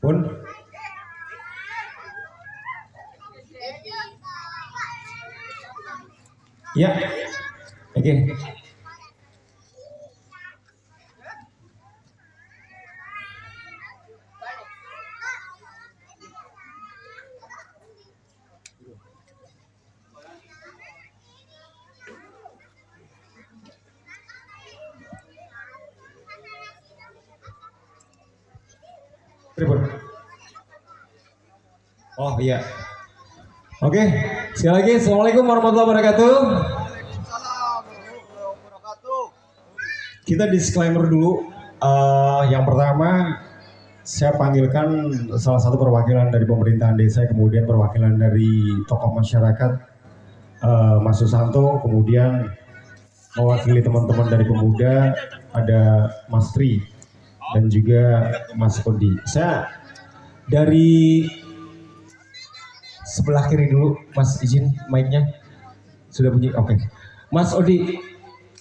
Pun, ya, oke. Pripun? Oh iya. Oke, sekali lagi Assalamualaikum warahmatullahi wabarakatuh. Kita disclaimer dulu. Yang pertama, saya panggilkan salah satu perwakilan dari pemerintahan desa, kemudian perwakilan dari tokoh masyarakat, Mas Susanto, kemudian mewakili teman-teman dari pemuda, ada Mas Tri, dan juga Mas Kodi. Saya dari sebelah kiri dulu, Mas, izin mic-nya sudah bunyi. Oke. Mas Odi,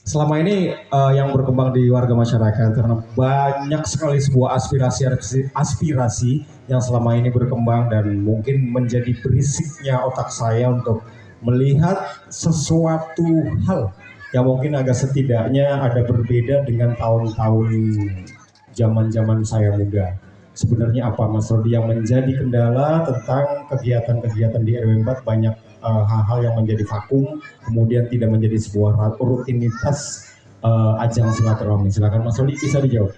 selama ini yang berkembang di warga masyarakat karena banyak sekali sebuah aspirasi yang selama ini berkembang dan mungkin menjadi berisiknya otak saya untuk melihat sesuatu hal yang mungkin agak setidaknya ada berbeda dengan tahun-tahun zaman-zaman saya muda. Sebenarnya apa Mas Rodi yang menjadi kendala tentang kegiatan-kegiatan di RW 4, banyak hal-hal yang menjadi vakum, kemudian tidak menjadi sebuah rutinitas ajang silaturahmi. Silakan Mas Rodi, bisa dijawab.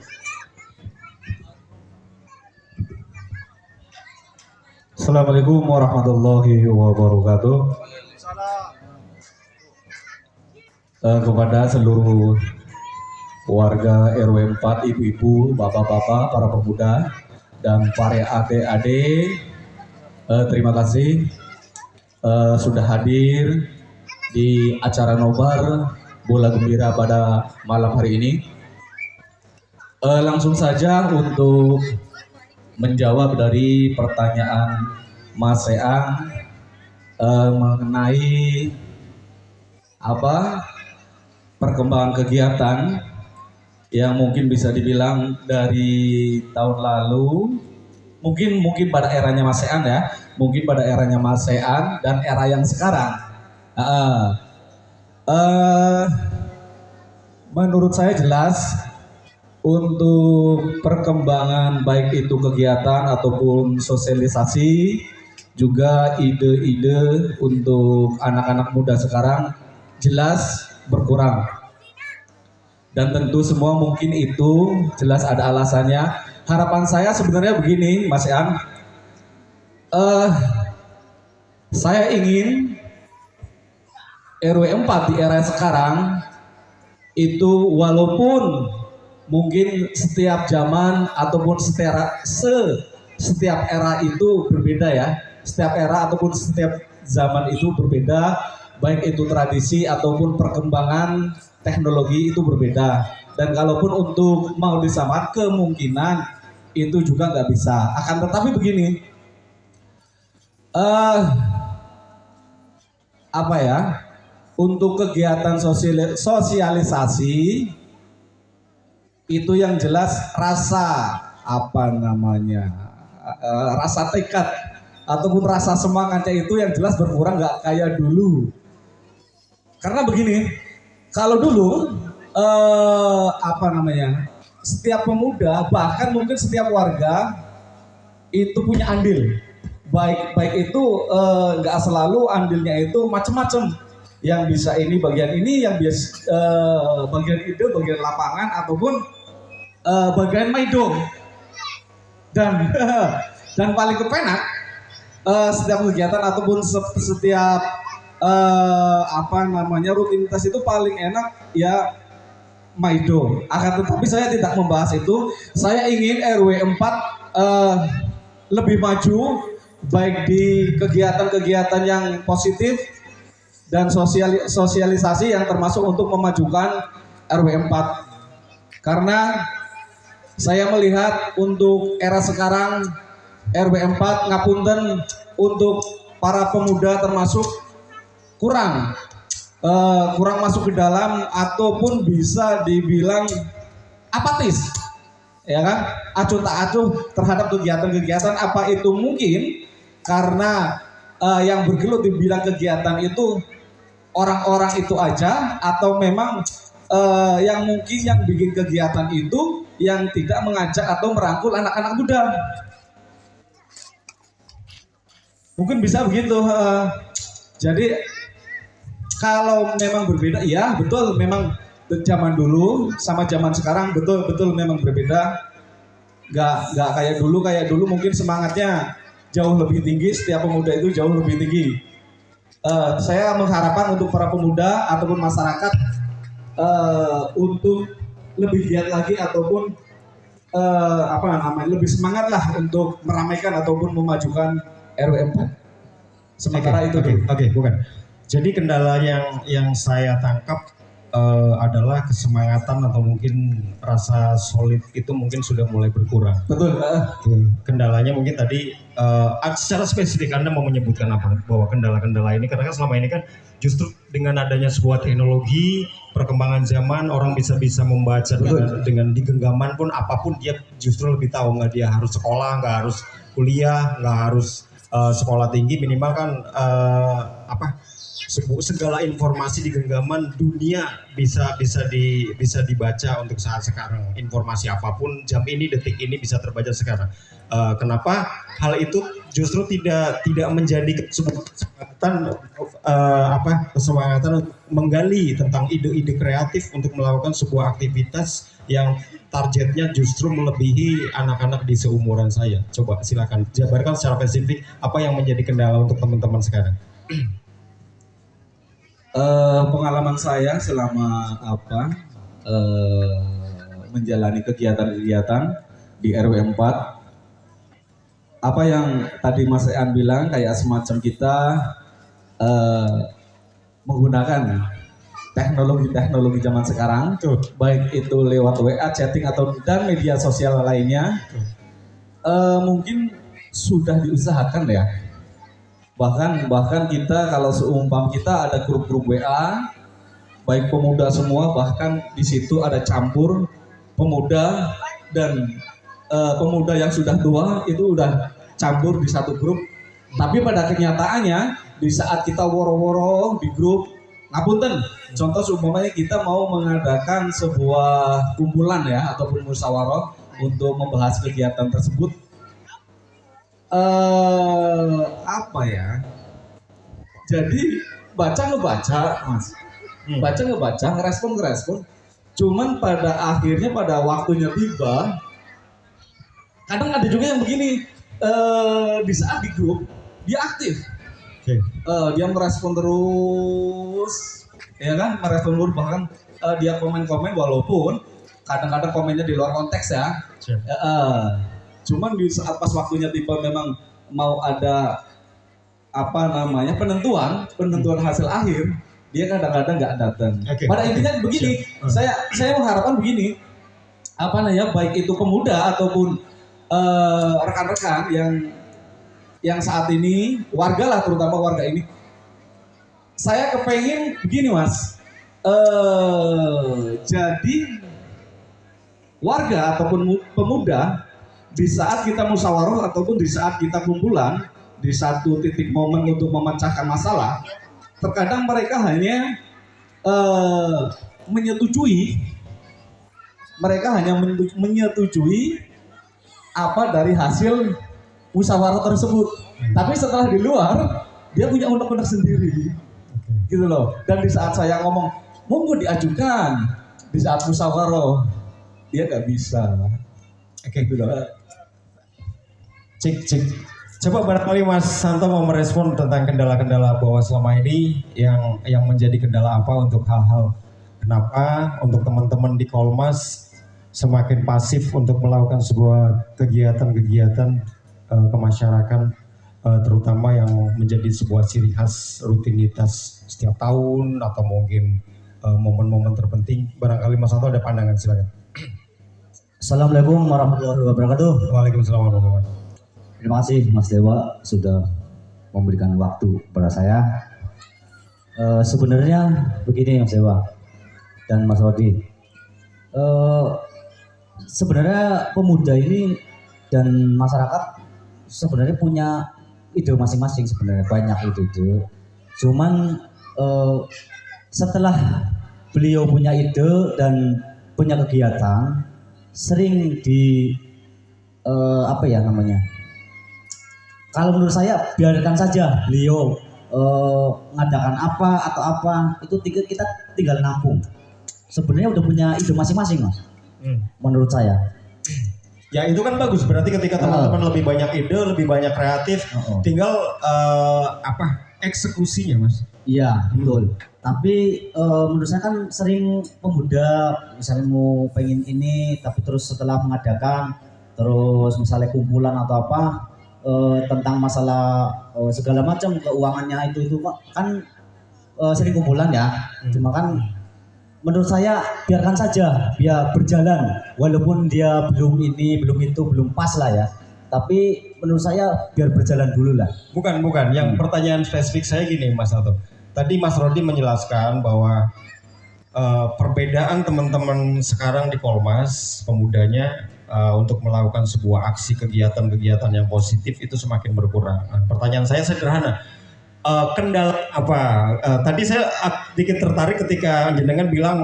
Assalamualaikum warahmatullahi wabarakatuh. Kepada seluruh warga RW 4, ibu-ibu, bapak-bapak, para pemuda, dan para adik-adik, terima kasih sudah hadir di acara nobar Bola Gembira pada malam hari ini. Langsung saja untuk menjawab dari pertanyaan Mas Seang mengenai perkembangan kegiatan yang mungkin bisa dibilang dari tahun lalu, mungkin pada eranya Mas Sean ya, mungkin pada eranya Mas Sean dan era yang sekarang. Menurut saya jelas untuk perkembangan baik itu kegiatan ataupun sosialisasi, juga ide-ide untuk anak-anak muda sekarang jelas berkurang. Dan tentu semua mungkin itu jelas ada alasannya. Harapan saya sebenarnya begini, Mas Yang. Saya ingin RW 4 di era sekarang itu walaupun mungkin setiap zaman ataupun setiap era itu berbeda ya. Setiap era ataupun setiap zaman itu berbeda, baik itu tradisi ataupun perkembangan teknologi itu berbeda. Dan kalaupun untuk mau disamakan kemungkinan itu juga nggak bisa. Akan tetapi begini, untuk kegiatan sosialisasi itu yang jelas rasa rasa tekad ataupun rasa semangatnya itu yang jelas berkurang, nggak kayak dulu. Karena begini, kalau dulu setiap pemuda bahkan mungkin setiap warga itu punya andil, baik itu nggak selalu andilnya itu macam-macam, yang bisa ini bagian ini, yang biasa bagian ide, bagian lapangan ataupun bagian maidong. Dan paling kepenak setiap kegiatan ataupun setiap rutinitas itu paling enak ya maido. Akan tetapi saya tidak membahas itu. Saya ingin RW 4 lebih maju baik di kegiatan-kegiatan yang positif dan sosialisasi yang termasuk untuk memajukan RW 4. Karena saya melihat untuk era sekarang RW 4 ngapunten untuk para pemuda termasuk kurang masuk ke dalam ataupun bisa dibilang apatis. ya kan, acuh tak acuh terhadap kegiatan-kegiatan, apa itu mungkin karena yang bergelut di bidang kegiatan itu orang-orang itu aja, atau memang yang mungkin yang bikin kegiatan itu yang tidak mengajak atau merangkul anak-anak muda. Mungkin bisa begitu. Jadi kalau memang berbeda, iya betul, memang zaman dulu sama zaman sekarang betul memang berbeda. Nggak kayak dulu mungkin semangatnya jauh lebih tinggi, setiap pemuda itu jauh lebih tinggi. Saya mengharapkan untuk para pemuda ataupun masyarakat untuk lebih giat lagi, ataupun lebih semangat lah untuk meramaikan ataupun memajukan RW 4. Sementara itu Oke, bukan. Jadi kendala yang saya tangkap adalah kesemangatan atau mungkin rasa solid itu mungkin sudah mulai berkurang. betul. Kendalanya mungkin tadi secara spesifik Anda mau menyebutkan apa bahwa kendala-kendala ini, karena kan selama ini kan justru dengan adanya sebuah teknologi perkembangan zaman, orang bisa membaca dengan di genggaman pun apapun dia justru lebih tahu, nggak dia harus sekolah, nggak harus kuliah, nggak harus sekolah tinggi, minimal kan segala informasi di genggaman dunia bisa dibaca untuk saat sekarang. Informasi apapun jam ini, detik ini bisa terbaca sekarang. Kenapa hal itu justru tidak menjadi kesemangatan untuk menggali tentang ide-ide kreatif untuk melakukan sebuah aktivitas yang targetnya justru melebihi anak-anak di seumuran saya. Coba silakan jabarkan secara spesifik apa yang menjadi kendala untuk teman-teman sekarang. Pengalaman saya selama menjalani kegiatan-kegiatan di RW 4, apa yang tadi Mas Ean bilang, kayak semacam kita menggunakan teknologi zaman sekarang, baik itu lewat WA, chatting atau dan media sosial lainnya, mungkin sudah diusahakan ya. Bahkan kita kalau seumpam kita ada grup-grup WA, baik pemuda semua, bahkan di situ ada campur pemuda dan pemuda yang sudah tua itu udah campur di satu grup. Tapi pada kenyataannya di saat kita woro-woro di grup, ngapunten, contoh seumpamanya kita mau mengadakan sebuah kumpulan ya ataupun musyawarah untuk membahas kegiatan tersebut, jadi baca ngebaca Mas, baca ngebaca, ngerespon, cuman pada akhirnya pada waktunya tiba, kadang ada juga yang begini, di saat di grup dia aktif, dia merespon terus, ya kan, merespon terus, bahkan dia komen-komen walaupun kadang-kadang komennya di luar konteks ya. Cuman di saat pas waktunya tiba memang mau ada penentuan hasil akhir, dia kadang-kadang nggak datang. Pada intinya begini, saya mengharapkan begini, baik itu pemuda ataupun rekan-rekan yang saat ini warga lah, terutama warga ini, saya kepengen begini Mas, jadi warga ataupun pemuda di saat kita musyawarah ataupun di saat kita kumpulan di satu titik momen untuk memecahkan masalah, terkadang mereka hanya menyetujui apa dari hasil musyawarah tersebut. Tapi setelah di luar dia punya unek-unek sendiri, gitu loh. Dan di saat saya ngomong monggo diajukan di saat musyawarah, dia nggak bisa. Gitu loh. Cik. Coba barangkali Mas Santo mau merespon tentang kendala-kendala bahwa selama ini yang menjadi kendala apa untuk hal-hal, kenapa untuk teman-teman di Kolmas semakin pasif untuk melakukan sebuah kegiatan-kegiatan kemasyarakatan, terutama yang menjadi sebuah ciri khas rutinitas setiap tahun atau mungkin momen-momen terpenting. Barangkali Mas Santo ada pandangan, silakan. Assalamualaikum warahmatullahi wabarakatuh. Waalaikumsalam warahmatullahi wabarakatuh. Terima kasih Mas Dewa sudah memberikan waktu kepada saya. Sebenarnya begini Mas Dewa dan Mas Rodi, sebenarnya pemuda ini dan masyarakat sebenarnya punya ide masing-masing, sebenarnya banyak ide. Cuman eh, setelah beliau punya ide dan punya kegiatan, sering di apa ya namanya? Kalau menurut saya biarkan saja beliau mengadakan apa atau apa, itu kita tinggal nampung. Sebenarnya udah punya ide masing-masing, Mas. Menurut saya. Ya itu kan bagus, berarti ketika teman-teman lebih banyak ide, lebih banyak kreatif, tinggal apa eksekusinya, Mas. Iya, betul. Tapi menurut saya kan sering pemuda misalnya mau pengen ini, tapi terus setelah mengadakan, terus misalnya kumpulan atau apa tentang masalah segala macam keuangannya itu kan sering kumpulan ya. Cuma kan menurut saya biarkan saja, biar berjalan, walaupun dia belum ini, belum itu, belum pas lah ya. Tapi menurut saya biar berjalan dulu lah. Bukan. Yang pertanyaan spesifik saya gini, Mas Alto. Tadi Mas Rodi menjelaskan bahwa perbedaan teman-teman sekarang di Polmas, pemudanya untuk melakukan sebuah aksi kegiatan-kegiatan yang positif itu semakin berkurang. Nah, pertanyaan saya sederhana. Kendala apa? Tadi saya sedikit tertarik ketika jenengan bilang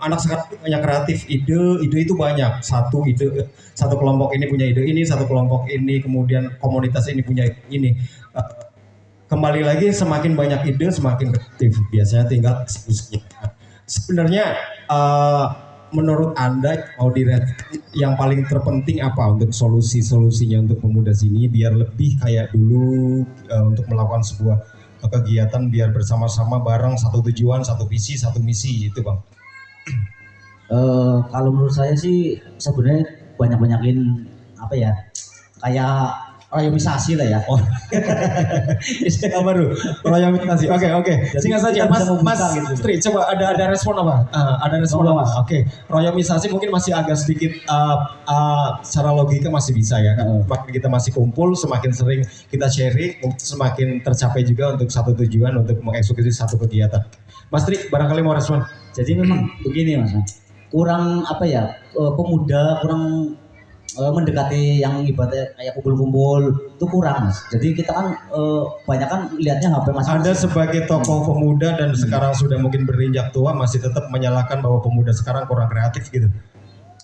anak sekarang banyak kreatif, ide itu banyak. Satu kelompok ini punya ide ini, satu kelompok ini kemudian komunitas ini punya ini. Kembali lagi semakin banyak ide semakin kreatif. Biasanya tinggal eksekusinya. Sebenarnya menurut Anda mau yang paling terpenting apa untuk solusinya untuk pemuda sini biar lebih kayak dulu untuk melakukan sebuah kegiatan biar bersama-sama bareng satu tujuan, satu visi, satu misi itu, Bang. Kalau menurut saya sih sebenarnya banyak-banyakin apa ya, kayak rayomisasi lah ya. Istilah baru, rayomisasi. Oke. Singkat saja, Mas gitu. Tri, coba ada respon apa? Ada respon apa? Oke, rayomisasi mungkin masih agak sedikit secara logika masih bisa ya. Semakin kita masih kumpul, semakin sering kita sharing, semakin tercapai juga untuk satu tujuan untuk mengeksekusi satu kegiatan. Mas Tri, barangkali mau respon? Jadi memang begini Mas, kurang apa ya, pemuda kurang mendekati yang ibaratnya kayak kumpul-kumpul itu kurang Mas. Jadi kita kan banyak kan lihatnya HP masing-masing. Anda sebagai tokoh pemuda dan sekarang sudah mungkin berinjak tua masih tetap menyalahkan bahwa pemuda sekarang kurang kreatif gitu.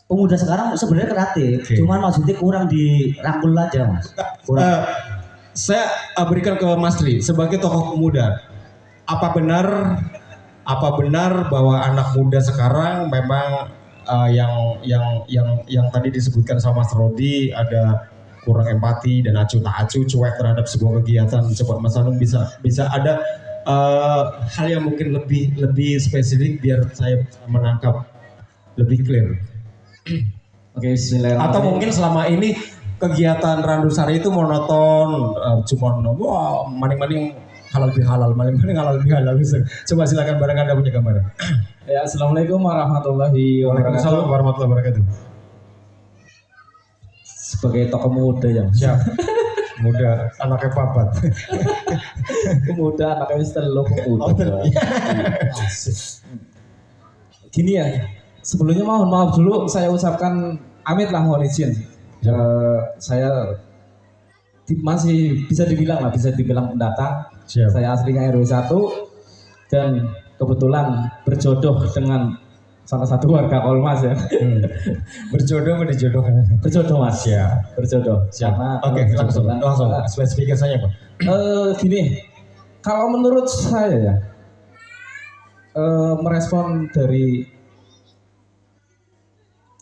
Pemuda sekarang sebenarnya kreatif, cuman maksudnya kurang dirangkul aja Mas. Saya berikan ke Mas Tri sebagai tokoh pemuda. Apa benar bahwa anak muda sekarang memang yang tadi disebutkan sama Mas Rodi ada kurang empati dan acuh tak acuh, cuek terhadap sebuah kegiatan. Coba Mas Anung bisa ada hal yang mungkin lebih spesifik biar saya menangkap lebih clear. Oke, bismillahirrahmanirrahim. Atau mungkin selama ini kegiatan Randusari itu monoton, cuma maning-maning halal bihalal, maning-maning halal bihalal. Coba silakan barang Anda punya gambaran. Ya, assalamualaikum warahmatullahi wabarakatuh. Waalaikumsalam warahmatullahi wabarakatuh. Sebagai tokoh muda ya Mas. Siap. Muda, anaknya papat. Pemuda anaknya wis telu pemuda. Gini ya, sebelumnya mohon maaf dulu saya ucapkan amit lah, mohon izin. Saya masih bisa dibilang pendatang. Siap. Saya aslinya RW 1 dan kebetulan berjodoh dengan salah satu warga Polmas ya. Berjodoh atau dijodohkan? Berjodoh Mas ya, berjodoh. Siapa? Oke, langsung spesifikasinya Pak. Gini, kalau menurut saya ya, merespon dari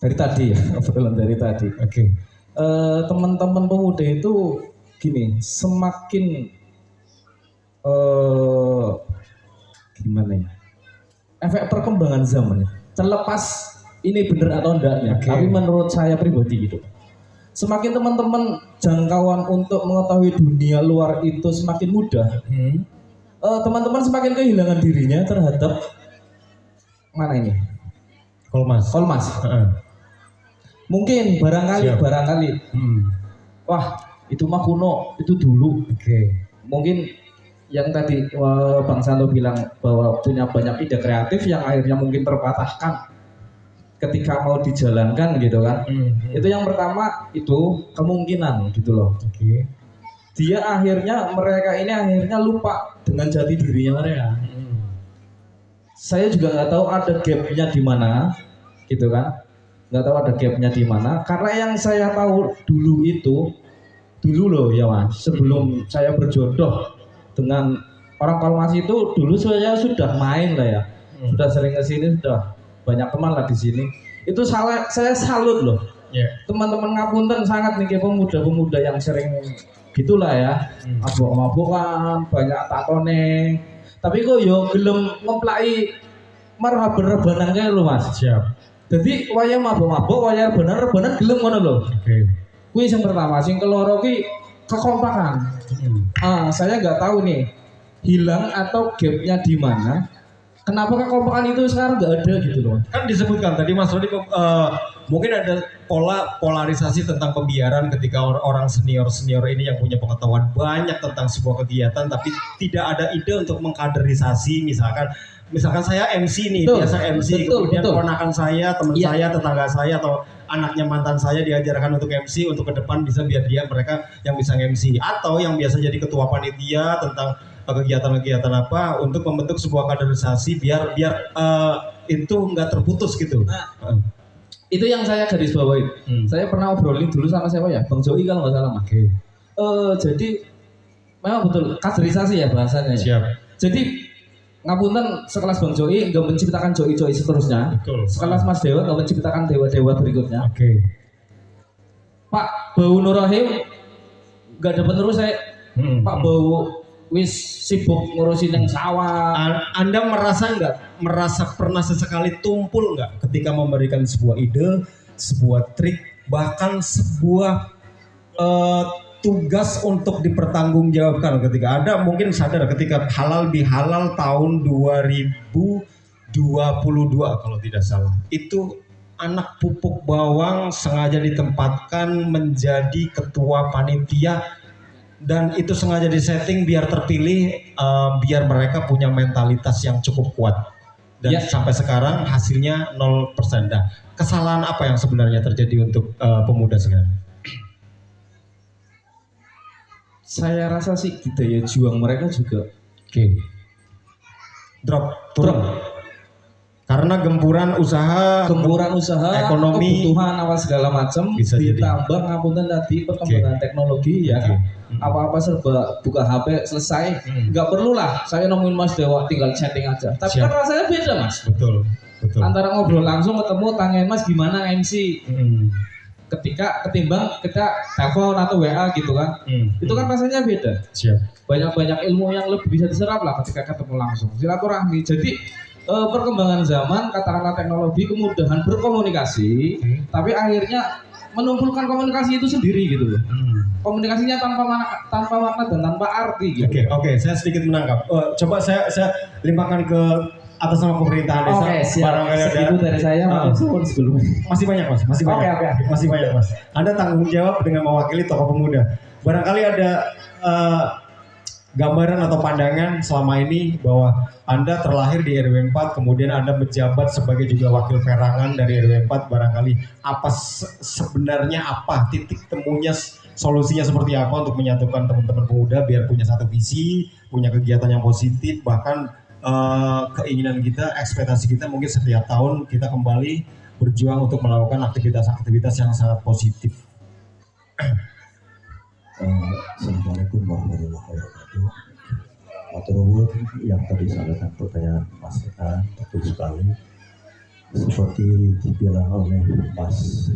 tadi ya, obrolan dari tadi. Oke. Teman-teman pemuda itu gini, semakin gimana ya, efek perkembangan zaman ya. Terlepas ini benar atau enggaknya, tapi menurut saya pribadi gitu, semakin teman-teman jangkauan untuk mengetahui dunia luar itu semakin mudah, teman-teman semakin kehilangan dirinya terhadap mana ini? Kolmas. Mungkin barangkali wah itu mah kuno, itu dulu. Mungkin yang tadi Bang Santo bilang bahwa punya banyak ide kreatif yang akhirnya mungkin terpatahkan ketika mau dijalankan gitu kan. Itu yang pertama itu kemungkinan gitu loh. Oke. Mereka ini akhirnya lupa dengan jati dirinya mereka. Saya juga nggak tahu ada gapnya di mana, gitu kan? Nggak tahu ada gapnya di mana. Karena yang saya tahu dulu loh ya mas, sebelum saya berjodoh dengan orang Kalmasi itu, dulu saya sudah main lah ya, sudah sering kesini, sudah banyak teman lah di sini. Itu saya salut loh. Teman-teman Ngapunten sangat nih pemuda-pemuda yang sering gitulah ya, mabuk-mabukan, banyak tatone. Tapi kok yo gelem ngeplaki marhaban-rebanannya lho Mas. Siap. Jadi wayah mabuk-mabuk, wayah rebanan gelem ngono lho. Oke. Kuwi sing pertama, sing keloro ki kekompakan. Saya nggak tahu nih hilang atau gapnya di mana. Kenapa kekompakan itu sekarang nggak ada gitu loh? Kan disebutkan tadi Mas Rodi mungkin ada polarisasi tentang pembiaran ketika orang senior ini yang punya pengetahuan banyak tentang sebuah kegiatan tapi tidak ada ide untuk mengkaderisasi. Misalkan saya MC nih, biasa MC, kemudian ponakan saya, teman saya, tetangga saya atau anaknya mantan saya diajarkan untuk MC untuk ke depan bisa biar mereka yang bisa MC, atau yang biasa jadi ketua panitia tentang kegiatan-kegiatan apa untuk membentuk sebuah kaderisasi biar itu nggak terputus gitu. Itu yang saya garis bawahi. Saya pernah obrolin dulu sama siapa ya, Bang Joi kalau nggak salah. Oke. Jadi memang betul kaderisasi ya bahasanya. Siap. Jadi Ngapunten sekelas Bang Joi nggak menciptakan Joi seterusnya. Betul. Sekelas Mas Dewa nggak menciptakan dewa-dewa berikutnya. Oke. Pak Bau Nurrahim nggak ada penerus saya. Pak Bau wis sibuk ngurusin yang sawah. Anda merasa pernah sesekali tumpul nggak ketika memberikan sebuah ide, sebuah trik, bahkan sebuah tugas untuk dipertanggungjawabkan ketika Anda mungkin sadar ketika halal bihalal tahun 2022 kalau tidak salah, itu anak pupuk bawang sengaja ditempatkan menjadi ketua panitia dan itu sengaja disetting biar terpilih, biar mereka punya mentalitas yang cukup kuat dan sampai sekarang hasilnya 0%. Nah, kesalahan apa yang sebenarnya terjadi untuk pemuda sekarang? Saya rasa sih daya juang mereka juga turun karena gempuran usaha ekonomi, kebutuhan apa segala macam ditambah Ngapunten tadi perkembangan teknologi ya. Apa-apa serba buka HP selesai, nggak perlu lah saya nemuin Mas Dewa tinggal chatting aja. Tapi kan rasanya beda Mas. Betul. Antara ngobrol langsung ketemu tanyain Mas gimana MC. Ketimbang kita telepon atau WA gitu kan. Itu kan rasanya beda. Banyak ilmu yang lebih bisa diserap lah ketika ketemu langsung. Silaturahmi. Jadi perkembangan zaman, katakanlah teknologi, kemudahan berkomunikasi, tapi akhirnya menumpulkan komunikasi itu sendiri gitu loh. Komunikasinya tanpa makna dan tanpa arti gitu. Oke, saya sedikit menangkap. Coba saya limpahkan ke atas nama pemerintahan desa. Barangkali ada itu dari saya sebelumnya. Masih banyak Mas, masih banyak Mas. Anda tanggung jawab dengan mewakili tokoh pemuda. Barangkali ada gambaran atau pandangan selama ini bahwa Anda terlahir di RW 4, kemudian Anda menjabat sebagai juga wakil perangan dari RW 4, barangkali apa sebenarnya titik temunya, solusinya seperti apa untuk menyatukan teman-teman pemuda biar punya satu visi, punya kegiatan yang positif, bahkan keinginan kita, ekspektasi kita mungkin setiap tahun kita kembali berjuang untuk melakukan aktivitas-aktivitas yang sangat positif. Assalamualaikum warahmatullahi wabarakatuh. Matur yang tadi sampaikan pertanyaan Mas Rekan, betul sekali. Seperti dibilang oleh Mas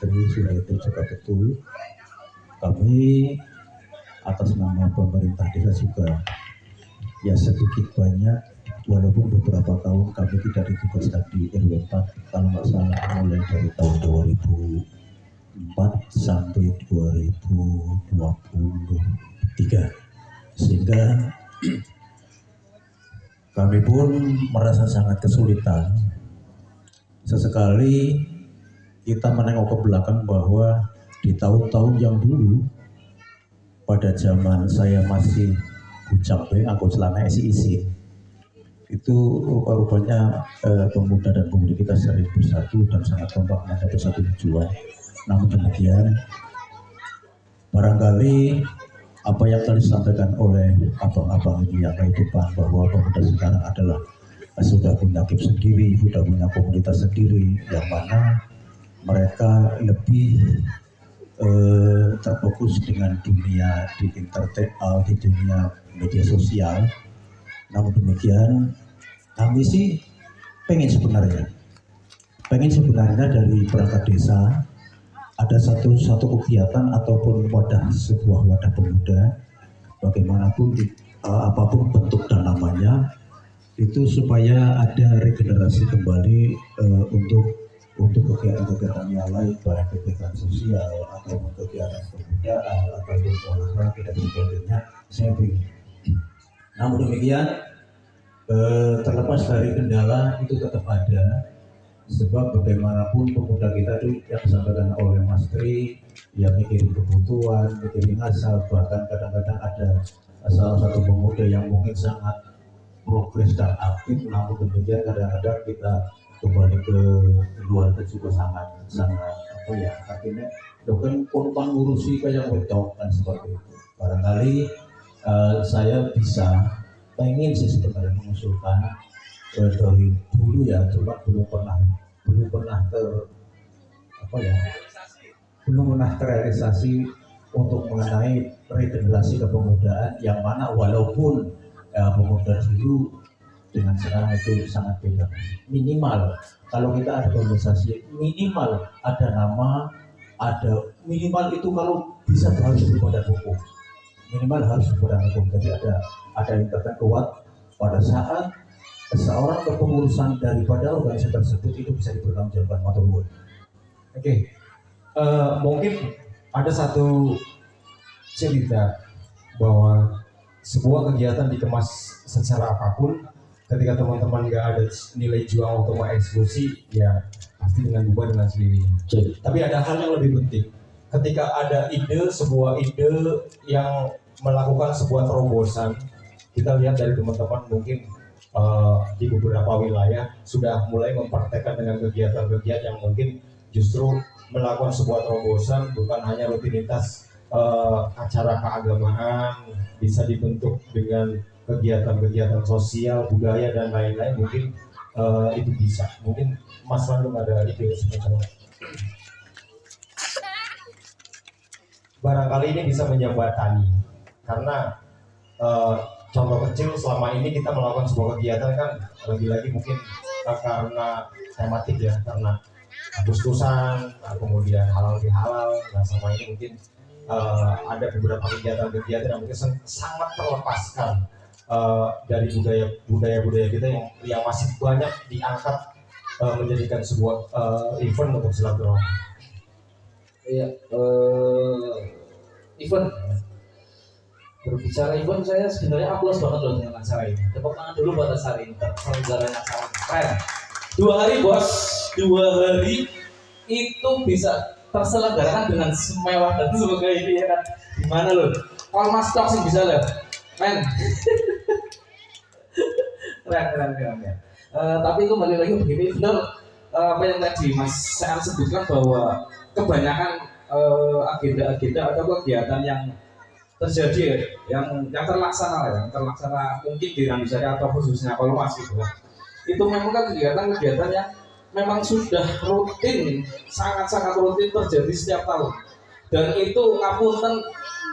Tri sudah itu juga betul. Kami atas nama pemerintah desa juga ya sedikit banyak, walaupun beberapa tahun kami tidak ditugaskan di RW 4, kalau nggak salah mulai dari tahun 2004 sampai 2023, sehingga kami pun merasa sangat kesulitan. Sesekali kita menengok ke belakang bahwa di tahun-tahun yang dulu, pada zaman saya masih bujang aku celana isi-isi, itu rupanya pemuda dan pemudi kita sering bersatu dan sangat kompak mencapai satu tujuan. Namun demikian, barangkali apa yang tadi disampaikan oleh abang-abang ini yang kehidupan bahwa pemuda sekarang adalah sudah punya klub sendiri, sudah punya komunitas sendiri, yang mana mereka lebih terfokus dengan dunia di internet, di dunia media sosial. Namun demikian, kami sih pengen sebenarnya dari perangkat desa ada satu kegiatan ataupun sebuah wadah pemuda, bagaimanapun apapun bentuk dan namanya, itu supaya ada regenerasi kembali untuk kegiatan-kegiatan yang lain, baik kegiatan sosial ataupun kegiatan kebudayaan ataupun olahraga dan sebagainya. Saya ingin. Namun demikian, terlepas dari kendala itu tetap ada, sebab bagaimanapun pemuda kita itu yang disampaikan oleh Mas Tri, yang mikirin kebutuhan, mikirin asal, bahkan kadang-kadang ada salah satu pemuda yang mungkin sangat progres dan aktif, namun demikian kadang-kadang kita kembali ke keluarga juga sangat apa ya, akhirnya kan korban ngurusi kayak wedok dan seperti itu. Barangkali saya pengen sih sebenarnya mengusulkan dari dulu ya, cuma belum pernah terrealisasi untuk mengenai regenerasi kepemudaan, yang mana walaupun pemuda dulu dengan sekarang itu sangat beda. Minimal kalau kita ada organisasi, minimal ada nama, minimal itu kalau bisa harus berbadan hukum, jadi ada internet kuat pada saat seorang kepengurusan daripada organisasi tersebut itu bisa dipertanggungjawabkan. Oke. Mungkin ada satu cerita bahwa sebuah kegiatan dikemas secara apapun, ketika teman-teman nggak ada nilai jual untuk mengeksekusi, ya pasti dengan bubar dengan sendirinya. Tapi ada hal yang lebih penting. Ketika ada sebuah ide yang melakukan sebuah terobosan, kita lihat dari teman-teman mungkin di beberapa wilayah sudah mulai mempraktekkan dengan kegiatan-kegiatan yang mungkin justru melakukan sebuah terobosan, bukan hanya rutinitas acara keagamaan, bisa dibentuk dengan kegiatan-kegiatan sosial, budaya dan lain-lain. Mungkin itu bisa. Mungkin Mas Landung ada ide semacam itu. Barangkali ini bisa menjembatani, karena contoh kecil selama ini kita melakukan sebuah kegiatan kan lagi-lagi mungkin karena tematik ya, karena Agustusan, kemudian halal bihalal. Nah sama ini mungkin ada beberapa kegiatan-kegiatan yang mungkin sangat terlepaskan dari budaya kita yang masih banyak diangkat menjadikan sebuah event untuk silaturahmi. Iya, event. Berbicara event, saya sebenarnya aplaus banget loh dengan acara ini. Tepuk tangan dulu buat acara ini, penyelenggaranya sangat keren. 2 hari bos, 2 hari itu bisa terselenggarakan dengan semewah dan sebagainya ya kan. Gimana loh? Kalau Mas Tok sih bisa loh, men. keren. Tapi kembali lagi begini, benar apa yang tadi Mas saya sebutkan bahwa kebanyakan agenda-agenda atau kegiatan yang terjadi yang terlaksana mungkin di Indonesia atau khususnya kalau Mas gitu, itu memang kan kegiatan-kegiatan yang memang sudah rutin, sangat-sangat rutin terjadi setiap tahun, dan itu ngapunten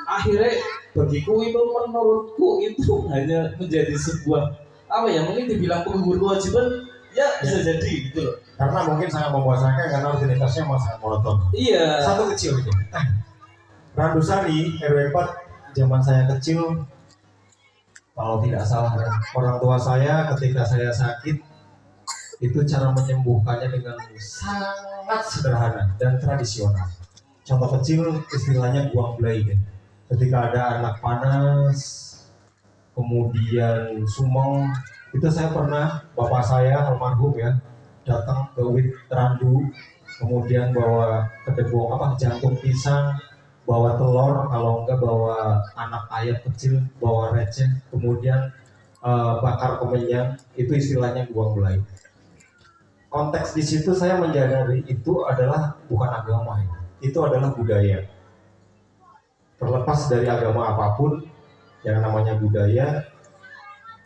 akhirnya bagiku itu, menurutku itu hanya menjadi sebuah apa ya, mungkin dibilang penggugur kewajiban ya bisa jadi gitu loh, karena mungkin sangat membosankan karena rutinitasnya sangat monoton. iya. Satu kecil gitu, Randusari RW 4 zaman saya kecil, kalau tidak salah orang tua saya ketika saya sakit itu cara menyembuhkannya dengan sangat sederhana dan tradisional. Contoh kecil istilahnya buang belai kan. Ketika ada anak panas, kemudian sumeng, itu saya pernah, bapak saya almarhum ya, datang ke wit randu, kemudian bawa kedebong jantung pisang, bawa telur, kalau enggak bawa anak ayam kecil, bawa receh, kemudian bakar kemenyan, itu istilahnya buang belai. Konteks di situ saya menyadari itu adalah bukan agama ya, itu adalah budaya. Terlepas dari agama apapun, yang namanya budaya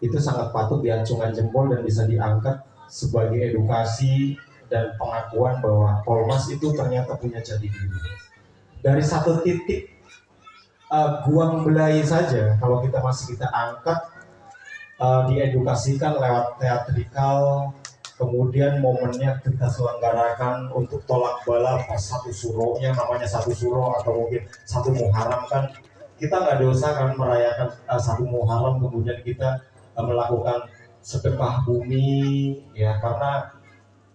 itu sangat patut diacungkan jempol dan bisa diangkat sebagai edukasi dan pengakuan bahwa Polmas itu ternyata punya jati diri. Dari satu titik guang belai saja, kalau kita masih kita angkat, diedukasikan lewat teatrikal, kemudian momennya kita selenggarakan untuk tolak bala pas satu suronya, namanya satu suro atau mungkin satu Muharram kan, kita nggak dosa kan merayakan satu Muharram, kemudian kita melakukan sedekah bumi ya, karena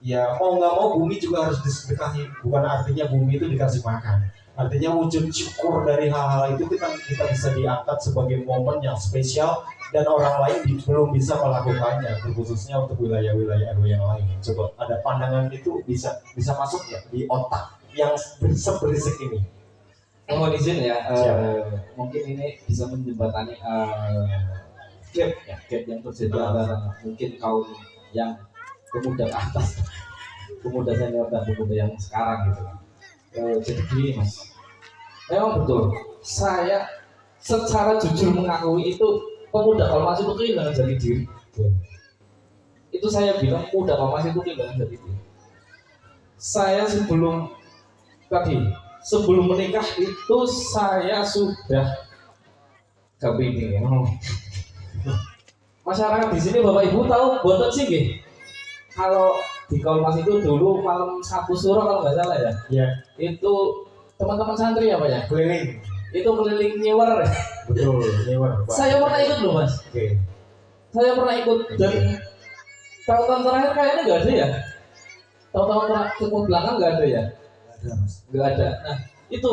ya mau nggak mau bumi juga harus disedekahi, bukan artinya bumi itu dikasih makan, artinya wujud syukur dari hal-hal itu kita bisa diangkat sebagai momen yang spesial dan orang lain belum bisa melakukannya, khususnya untuk wilayah-wilayah RW yang lain. Coba ada pandangan itu bisa masuk ya di otak yang seberisik ini. Mohon izin ya, Siap. mungkin ini bisa menjembatani gap yang terjadi antara mungkin kaum yang pemuda ke atas, pemuda senior dan pemuda yang sekarang gitu. Jadi gini Mas, memang betul, saya secara jujur mengakui itu pemuda Polmas itu kehilangan jati diri. Itu saya bilang pemuda Polmas itu kehilangan jati diri. Saya sebelum menikah itu saya sudah kepingin ya. Masyarakat di sini Bapak Ibu tahu boten sih nggih. Kalau di Polmas itu dulu malam Sabtu Suro kalau nggak salah ya. Ya, Itu teman-teman santri apa ya? keliling. Itu keliling nyewer. Betul, nyewer. Saya pernah ikut loh Mas. Oke. Saya pernah ikut dan tahun-tahun terakhir kayaknya nggak ada ya. Tahun-tahun ke belakang nggak ada ya. Ada Mas. Nggak ada. Nah itu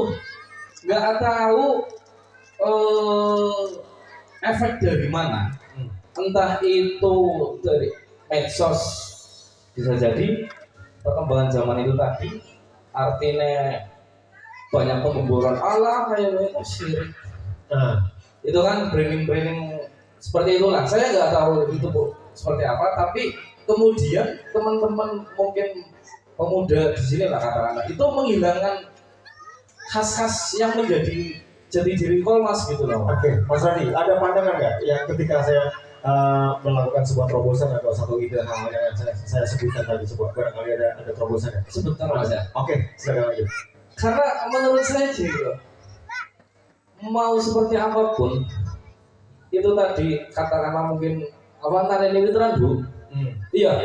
nggak tahu efek dari mana. Entah itu dari medsos, bisa jadi perkembangan zaman itu tadi artinya banyak pemboboran Allah kayak syirik. Nah, Itu kan branding seperti itulah. Saya nggak tahu itu Bu, seperti apa, tapi kemudian teman-teman mungkin pemuda di sini lah katakanlah itu menghilangkan khas-khas yang menjadi jati diri Polmas gitu loh. oke, Mas Radi, ada pandangan nggak yang ketika saya melakukan sebuah terobosan atau satu ide hal yang saya sebutkan tadi, sebuah barangkali ada terobosan ya? Sebentar Mas ya. Oke, silakan lagi. Karena menurut saya sih loh, mau seperti apapun itu tadi katakanlah mungkin apa tadi ini itu Bu. Iya,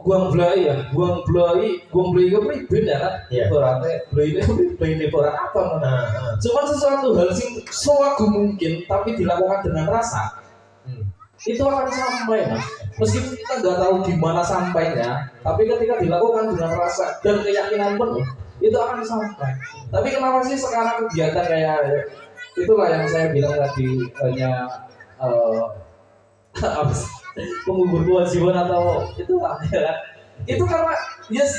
buang belai ya, buang belai itu beda kan? Iya. Berarti belai ini berat apa? Nah, Cuman sesuatu hal sing sewagu mungkin tapi dilakukan dengan rasa itu akan sampai Mas. Meskipun kita nggak tahu gimana sampainya, tapi ketika dilakukan dengan rasa dan keyakinan penuh itu akan sampai. Tapi kenapa sih sekarang kegiatan kayak itulah yang saya bilang tadi hanya apa sih, penggugur kewajiban atau itulah ya kan? Itu karena yes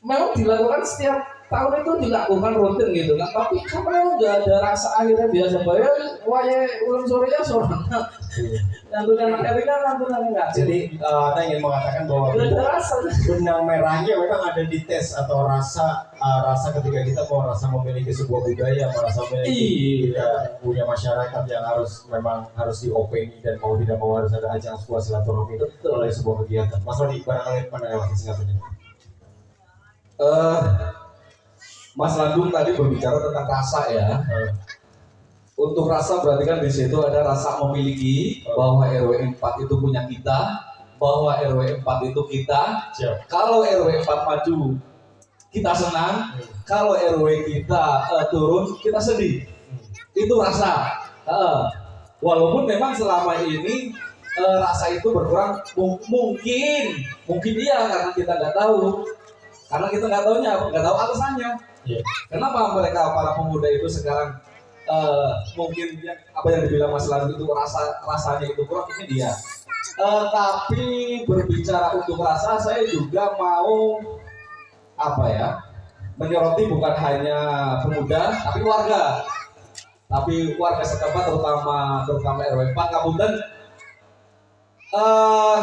memang dilakukan setiap tahun itu dilakukan rutin gitu kan, tapi karena nggak ada rasa akhirnya biasa bayar waya ulang sorenya sorang nantunan akhirnya nantunan enggak jadi Anda ingin mengatakan bahwa udah ada rasa. benang merahnya memang ada di tes atau rasa ketika kita mau rasa memiliki sebuah budaya, merasa memiliki kita punya masyarakat yang harus diopeni dan mau tidak mau harus ada ajang sebuah silaturahmi oleh sebuah kegiatan. Mas Rodi, barangkali pandangan Mas singkatnya. Mas Landung tadi berbicara tentang rasa ya. Untuk rasa berarti kan di situ ada rasa memiliki bahwa RW 4 itu punya kita, bahwa RW 4 itu kita. Siap. Kalau RW 4 maju kita senang, kalau RW kita turun kita sedih. Itu rasa. Walaupun memang selama ini rasa itu berkurang, mungkin iya karena kita nggak tahu. Karena kita nggak tahu alasannya. Iya. Kenapa mereka para pemuda itu sekarang mungkin apa yang dibilang Mas Landung itu rasanya itu kurang, ini dia. Tapi berbicara untuk rasa, saya juga mau menyoroti bukan hanya pemuda, tapi warga setempat terutama RW 4 Kabupaten eh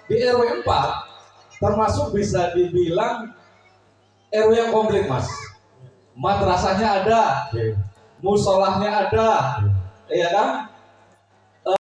di RW 4 termasuk bisa dibilang RW yang komplit Mas. Madrasahnya ada, musolahnya ada, ya kan?